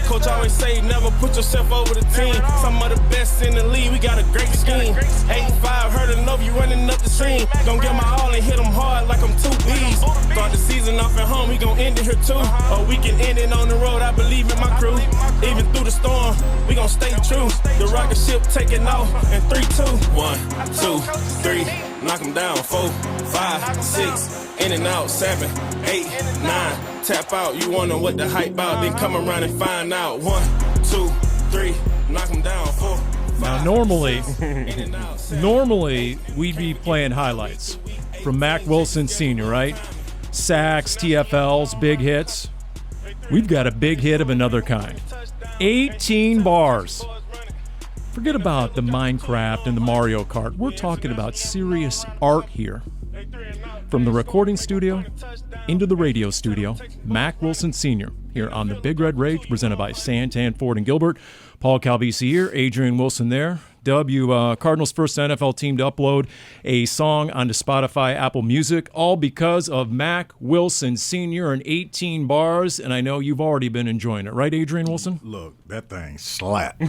Coach always say never put yourself over the team. Some of the best in the league, we got a great scheme. 8-5, heard enough, you running up the seam. Gon' get my all and hit them hard like I'm 2 B's. Start the season off at home, we gon' end it here too. Or we can end it on the road, I believe in my crew. Even through the storm, we gon' stay true. The rocket ship taking off in 3, 2. 1, 2, 3, knock them down. 4, 5, 6, in and out. 7, 8, 9, tap out. You wanna what the hype out, then come around and find out. 1, 2, 3, knock them down. 4, 5, now normally, 6, in and out. 7, normally we'd be playing highlights from Mack Wilson Sr., right? Sacks, TFLs, big hits. We've got a big hit of another kind. 18 bars. Forget about the Minecraft and the Mario Kart. We're talking about serious art here. From the recording studio into the radio studio, Mack Wilson Sr. here on the Big Red Rage, presented by Santan, Ford, and Gilbert. Paul Calvisi here, Adrian Wilson there. Cardinals' first NFL team to upload a song onto Spotify, Apple Music, all because of Mack Wilson Sr. and 18 bars, and I know you've already been enjoying it. Right, Adrian Wilson? Look, that thing slap.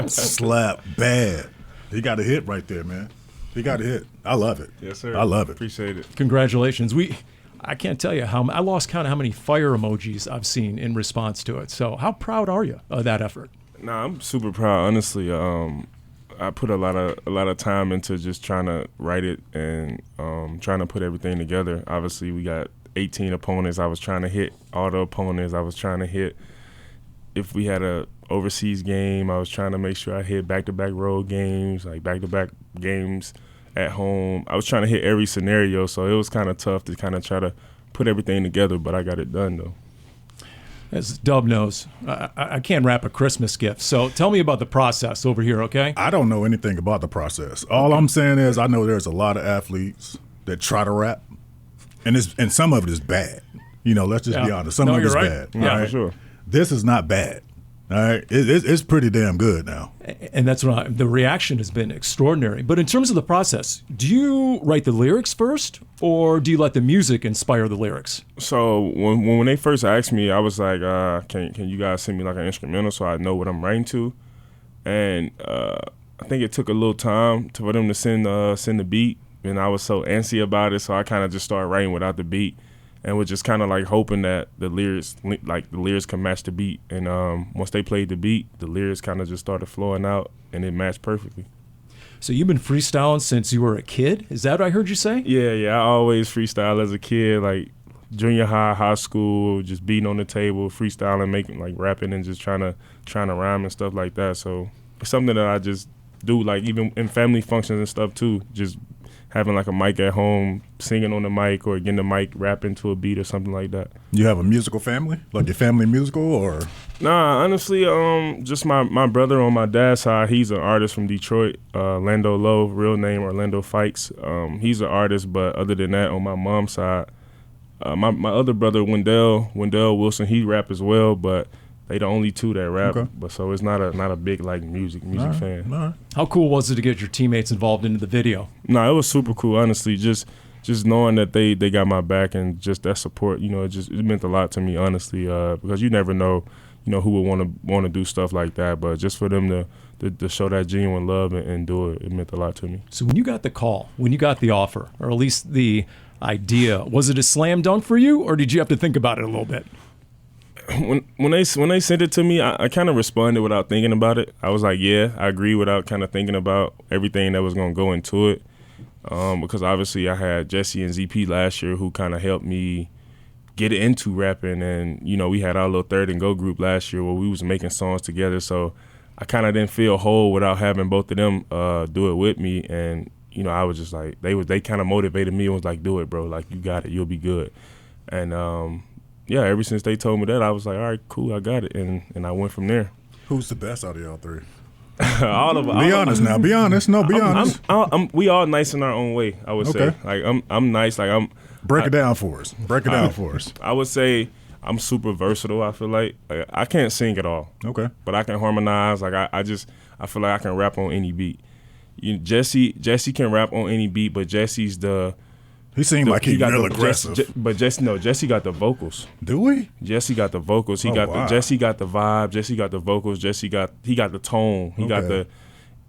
Slap bad. He got a hit right there, man. He got a hit. I love it. Yes, sir. I love it. Appreciate it. Congratulations. I can't tell you I lost count of how many fire emojis I've seen in response to it. So how proud are you of that effort? Nah, I'm super proud. Honestly, I put a lot of time into just trying to write it and trying to put everything together. Obviously, we got 18 opponents. I was trying to hit all the opponents. I was trying to hit. If we had a overseas game, I was trying to make sure I hit back-to-back road games, like back-to-back games at home. I was trying to hit every scenario, so it was kind of tough to kind of try to put everything together, but I got it done, though. As Dub knows, I can't wrap a Christmas gift. So tell me about the process over here, okay? I don't know anything about the process. All I'm saying is I know there's a lot of athletes that try to rap, and some of it is bad. You know, let's just be honest. Some of it is bad. Yeah, for sure. This is not bad. All right, it's pretty damn good now. And that's what the reaction has been extraordinary. But in terms of the process, do you write the lyrics first, or do you let the music inspire the lyrics? So when they first asked me, I was like, can you guys send me like an instrumental so I know what I'm writing to? And I think it took a little time for them to send the beat, and I was so antsy about it, so I kind of just started writing without the beat. And was just kind of like hoping that the lyrics can match the beat. And once they played the beat, the lyrics kind of just started flowing out, and it matched perfectly. So you've been freestyling since you were a kid? Is that what I heard you say? Yeah. I always freestyle as a kid, like junior high, high school, just beating on the table, freestyling, making like rapping, and just trying to rhyme and stuff like that. So it's something that I just do, like even in family functions and stuff too. Just having like a mic at home, singing on the mic, or getting the mic, rapping to a beat or something like that. You have a musical family? Like your family musical, or? Nah, honestly, just my brother on my dad's side, he's an artist from Detroit, Lando Lowe, real name Orlando Fikes. He's an artist, but other than that, on my mom's side, my other brother, Wendell Wilson, he rap as well, but they the only two that rap. Okay. But so it's not a big like music fan. All right. How cool was it to get your teammates involved into the video? No, it was super cool, honestly. Just knowing that they got my back and just that support, it meant a lot to me, honestly, because you never know, who would want to do stuff like that. But just for them to show that genuine love and do it, it meant a lot to me. So when you got the call, when you got the offer, or at least the idea, was it a slam dunk for you, or did you have to think about it a little bit? When they sent it to me, I kind of responded without thinking about it. I was like, yeah, I agree, without kind of thinking about everything that was going to go into it. Because obviously I had Jesse and ZP last year who kind of helped me get into rapping. And, we had our little Third and Go group last year where we was making songs together. So I kind of didn't feel whole without having both of them do it with me. And, I was just like, they kind of motivated me and was like, do it, bro. Like, you got it. You'll be good. And, yeah, ever since they told me that, I was like, all right, cool, I got it, and I went from there. Who's the best out of y'all three? All of them. Be honest now. Be honest. No, be honest. We all nice in our own way, I would say. Like I'm nice. Like Break it down for us. I would say I'm super versatile. I feel like I can't sing at all. Okay. But I can harmonize. Like I feel like I can rap on any beat. Jesse can rap on any beat, but Jesse's the He seemed like he got real the, aggressive. but Jesse got the vocals. Do we? Jesse got the vocals. Jesse got the vibe. Jesse got the vocals. He got the tone. He got the,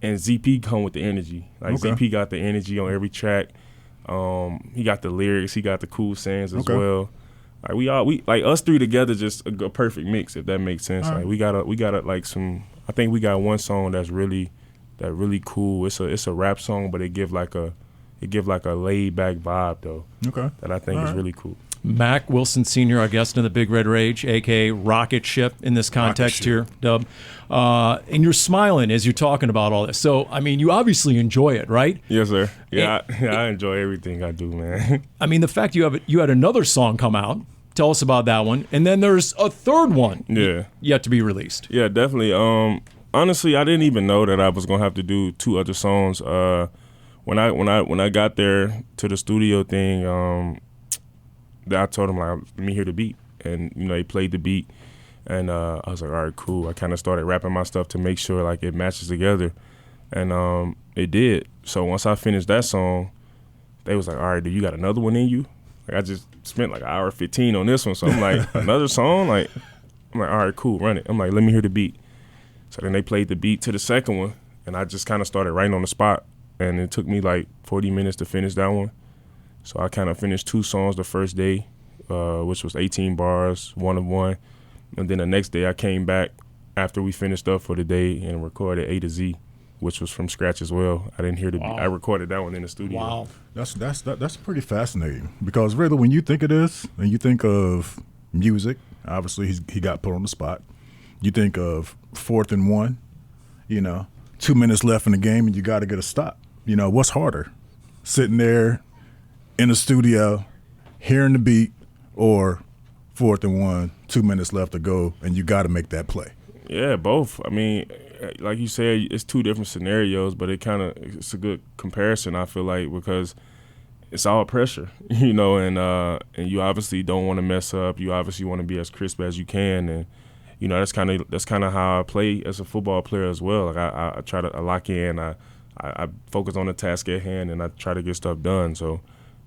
and ZP come with the energy. Like ZP got the energy on every track. He got the lyrics. He got the cool sayings as well. Like we like us three together, just a perfect mix, if that makes sense. Like we got like some. I think we got one song that's really cool. It's a rap song, but it give like a laid back vibe though. Okay. That I think is really cool. Mack Wilson Sr., our guest in the Big Red Rage, a.k.a. Rocket Ship in this context here, Dub. And you're smiling as you're talking about all this. So, I mean, you obviously enjoy it, right? Yes, sir. Yeah, I enjoy everything I do, man. I mean, the fact you had another song come out. Tell us about that one. And then there's a third one yet to be released. Yeah, definitely. Honestly, I didn't even know that I was going to have to do 2 other songs. When I got there to the studio thing, I told him, like, let me hear the beat. And, he played the beat. And I was like, all right, cool. I kind of started rapping my stuff to make sure, like, it matches together. And it did. So once I finished that song, they was like, all right, dude, you got another one in you? Like, I just spent like an hour 15 on this one. So I'm like, another song? I'm like, all right, cool, run it. I'm like, let me hear the beat. So then they played the beat to the second one. And I just kind of started writing on the spot. And it took me like 40 minutes to finish that one. So I kind of finished 2 songs the first day, which was 18 bars, 1 of 1. And then the next day I came back after we finished up for the day and recorded A to Z, which was from scratch as well. I didn't hear the beat. I recorded that one in the studio. Wow. That's pretty fascinating, because really when you think of this and you think of music, obviously he got put on the spot. You think of 4th and 1, 2 minutes left in the game and you got to get a stop. What's harder, sitting there in the studio, hearing the beat, or 4th and 1, 2 minutes left to go, and you got to make that play? Yeah, both. I mean, like you said, it's 2 different scenarios, but it's a good comparison, I feel like, because it's all pressure, and you obviously don't want to mess up. You obviously want to be as crisp as you can, and that's kind of how I play as a football player as well. Like I try to lock in. I focus on the task at hand, and I try to get stuff done. So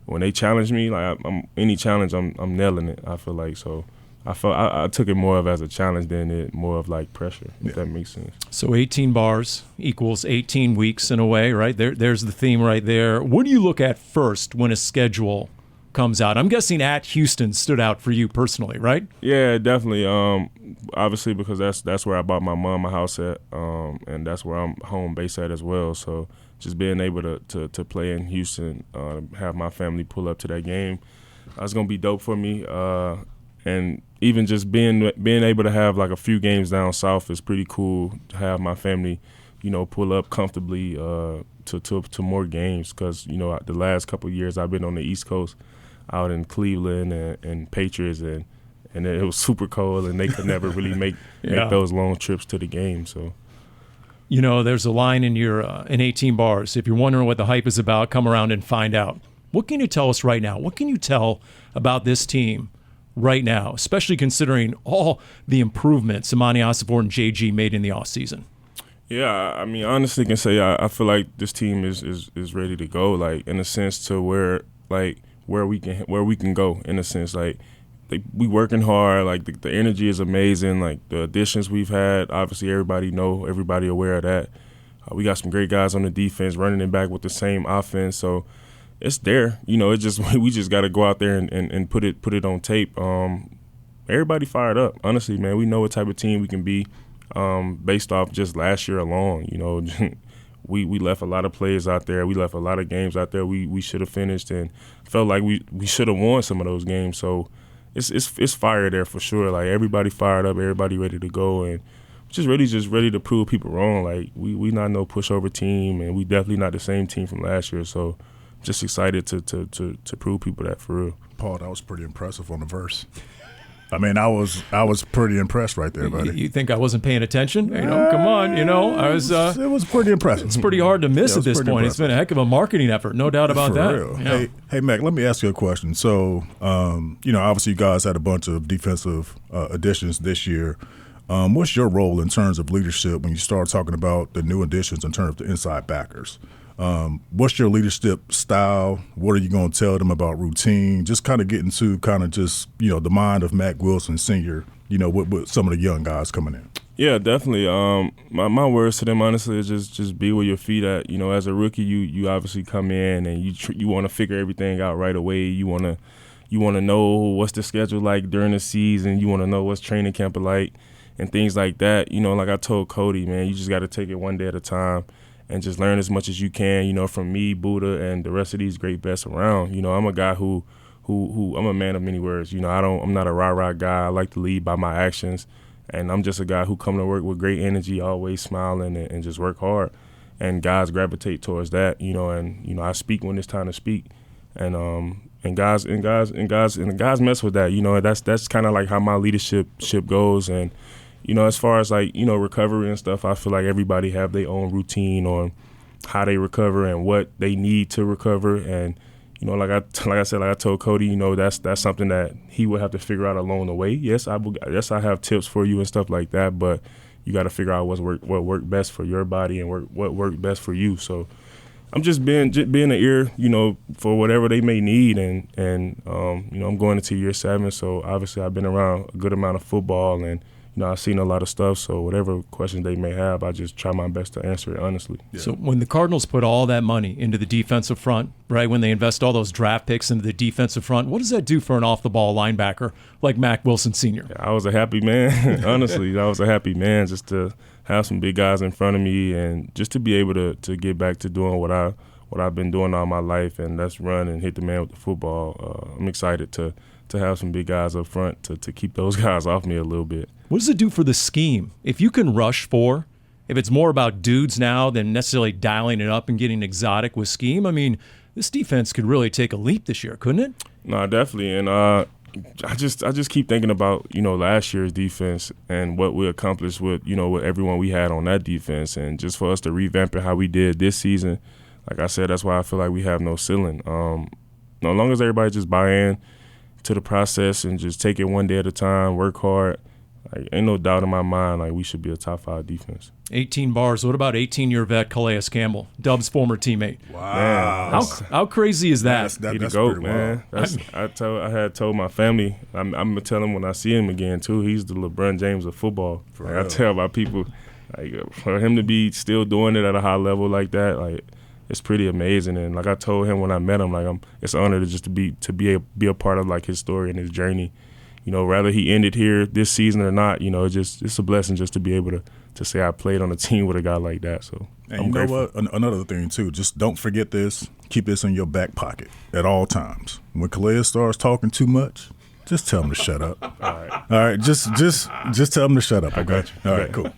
when they challenge me, like any challenge, I'm nailing it. I feel like so. I took it more of as a challenge than it more of like pressure, if that makes sense. So 18 bars equals 18 weeks in a way, right? There's the theme right there. What do you look at first when a schedule comes out? I'm guessing at Houston stood out for you personally, right? Yeah, definitely. Obviously, because that's where I bought my mom a house at, and that's where I'm home base at as well. So just being able to play in Houston, have my family pull up to that game, that's gonna be dope for me. And even just being able to have like a few games down south is pretty cool. To have my family, pull up comfortably to more games, because the last couple of years I've been on the East Coast, out in Cleveland and Patriots, and it was super cold, and they could never really make those long trips to the game. So. There's a line in your in 18 bars. If you're wondering what the hype is about, come around and find out. What can you tell us right now? What can you tell about this team right now, especially considering all the improvements Amani Osiford and JG made in the offseason? Yeah, I mean, honestly, can say I feel like this team is ready to go, like in a sense to where we can go, in a sense, like we working hard, like the energy is amazing, like the additions we've had, obviously everybody aware of that. We got some great guys on the defense, running it back with the same offense, so it's there. We just got to go out there and put it on tape. Everybody fired up. Honestly, man, we know what type of team we can be, based off just last year alone. We left a lot of players out there. We left a lot of games out there we should have finished, and felt like we should have won some of those games. So it's fire there for sure. Like everybody fired up, everybody ready to go, and just ready to prove people wrong. Like we not no pushover team, and we definitely not the same team from last year. So just excited to prove people that for real. Paul, that was pretty impressive on the verse. I mean, I was pretty impressed right there, buddy. You think I wasn't paying attention? Come on, I was. It was pretty impressive. It's pretty hard to miss at this point. Impressive. It's been a heck of a marketing effort, no doubt about that. Real. Yeah. Hey, Mac, let me ask you a question. So, obviously you guys had a bunch of defensive additions this year. What's your role in terms of leadership when you start talking about the new additions in terms of the inside backers? What's your leadership style? What are you going to tell them about routine? Just kind of get into the mind of Mack Wilson Sr., with some of the young guys coming in. Yeah, definitely. My words to them, honestly, is just be where your feet at. As a rookie, you obviously come in and you want to figure everything out right away. You want to know what's the schedule like during the season. You want to know what's training camp like and things like that. Like I told Cody, man, you just got to take it one day at a time and just learn as much as you can. From me, Buddha, and the rest of these great vets around. I'm a guy who I'm a man of many words. I'm not a rah-rah guy. I like to lead by my actions. And I'm just a guy who come to work with great energy, always smiling and just work hard. And guys gravitate towards that, and I speak when it's time to speak. And guys mess with that. That's kind of like how my leadership goes. And as far as recovery and stuff, I feel like everybody have their own routine on how they recover and what they need to recover. And like I said, like I told Cody, that's something that he would have to figure out along the way. Yes, I have tips for you and stuff like that, but you got to figure out what worked best for your body and what worked best for you. So I'm just being an ear, for whatever they may need, and I'm going into year 7, so obviously I've been around a good amount of football, and I've seen a lot of stuff, so whatever questions they may have, I just try my best to answer it honestly. Yeah. So when the Cardinals put all that money into the defensive front, right, when they invest all those draft picks into the defensive front, what does that do for an off-the-ball linebacker like Mack Wilson Sr.? I was a happy man, honestly. I was a happy man just to have some big guys in front of me and just to be able to get back to doing what I've been doing all my life, and that's run and hit the man with the football. I'm excited to have some big guys up front to keep those guys off me a little bit. What does it do for the scheme? If you can rush 4, if it's more about dudes now than necessarily dialing it up and getting exotic with scheme, I mean, this defense could really take a leap this year, couldn't it? No, definitely. And I just keep thinking about, last year's defense and what we accomplished with, with everyone we had on that defense. And just for us to revamp it how we did this season, like I said, that's why I feel like we have no ceiling. As long as everybody just buy in to the process and just take it one day at a time, work hard, like, ain't no doubt in my mind, like, we should be a top 5 defense. 18 bars. What about 18-year vet Calais Campbell, Dub's former teammate? Wow. Man, how crazy is that? He the GOAT, man. I had told my family, I'm going to tell him when I see him again, too, he's the LeBron James of football. I tell my people, like, for him to be still doing it at a high level like that, like, it's pretty amazing. And like I told him when I met him, like, it's an honor to be a part of, like, his story and his journey. Rather he ended here this season or not, it's a blessing just to be able to say I played on a team with a guy like that. So and I'm grateful. What? Another thing, too, just don't forget this. Keep this in your back pocket at all times. When Calais starts talking too much, just tell him to shut up. All right. Just tell him to shut up, okay? All right, cool.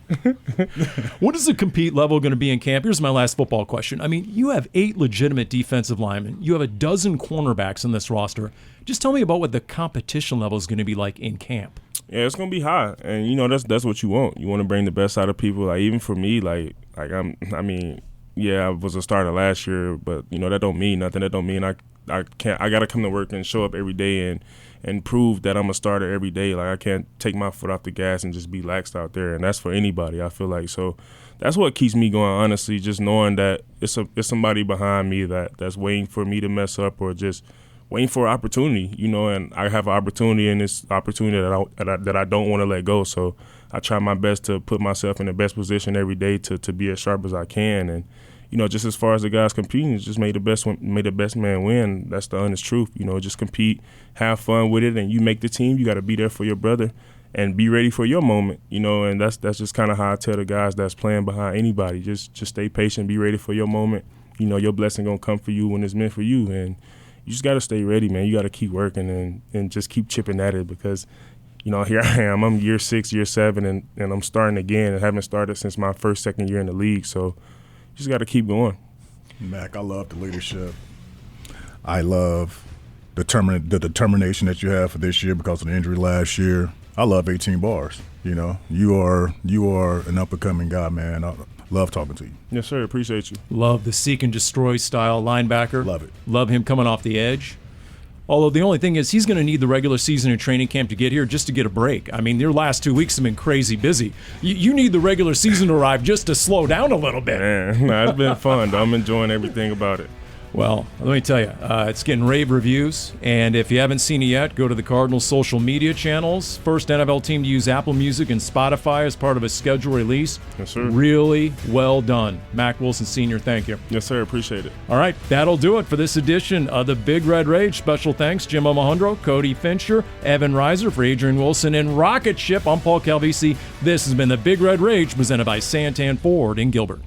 What is the compete level going to be in camp? Here's my last football question. I mean, you have 8 legitimate defensive linemen. You have a dozen cornerbacks in this roster. Just tell me about what the competition level is going to be like in camp. Yeah, it's going to be high. And, that's what you want. You want to bring the best out of people. Like, even for me, I was a starter last year, but, that don't mean nothing. That don't mean I got to come to work and show up every day and prove that I'm a starter every day. Like, I can't take my foot off the gas and just be laxed out there. And that's for anybody, I feel like. So that's what keeps me going, honestly, just knowing that it's somebody behind me that's waiting for me to mess up or just waiting for an opportunity, and I have an opportunity, and this opportunity that I don't want to let go. So I try my best to put myself in the best position every day to be as sharp as I can. And, just as far as the guys competing, just made the best man win. That's the honest truth. Just compete, have fun with it, and you make the team. You got to be there for your brother and be ready for your moment, and that's just kind of how I tell the guys that's playing behind anybody. Just stay patient, be ready for your moment. Your blessing going to come for you when it's meant for you. And you just got to stay ready, man. You got to keep working and just keep chipping at it because, here I am. I'm year 6, year 7, and I'm starting again and haven't started since my second year in the league. So you just got to keep going. Mac, I love the leadership. I love the determination that you have for this year because of the injury last year. I love 18 bars. You are an up-and-coming guy, man. I love talking to you. Yes, sir. Appreciate you. Love the seek and destroy style linebacker. Love it. Love him coming off the edge. Although the only thing is he's going to need the regular season and training camp to get here just to get a break. I mean, your last 2 weeks have been crazy busy. You need the regular season to arrive just to slow down a little bit. Man, it's been fun, though. I'm enjoying everything about it. Well, let me tell you, it's getting rave reviews, and if you haven't seen it yet, go to the Cardinals' social media channels. First NFL team to use Apple Music and Spotify as part of a schedule release. Yes, sir. Really well done. Mack Wilson Sr., thank you. Yes, sir. Appreciate it. All right, that'll do it for this edition of the Big Red Rage. Special thanks, Jim Omahundro, Cody Fincher, Evan Reiser for Adrian Wilson, and Rocket Ship. I'm Paul Calvisi. This has been the Big Red Rage presented by Santan Ford in Gilbert.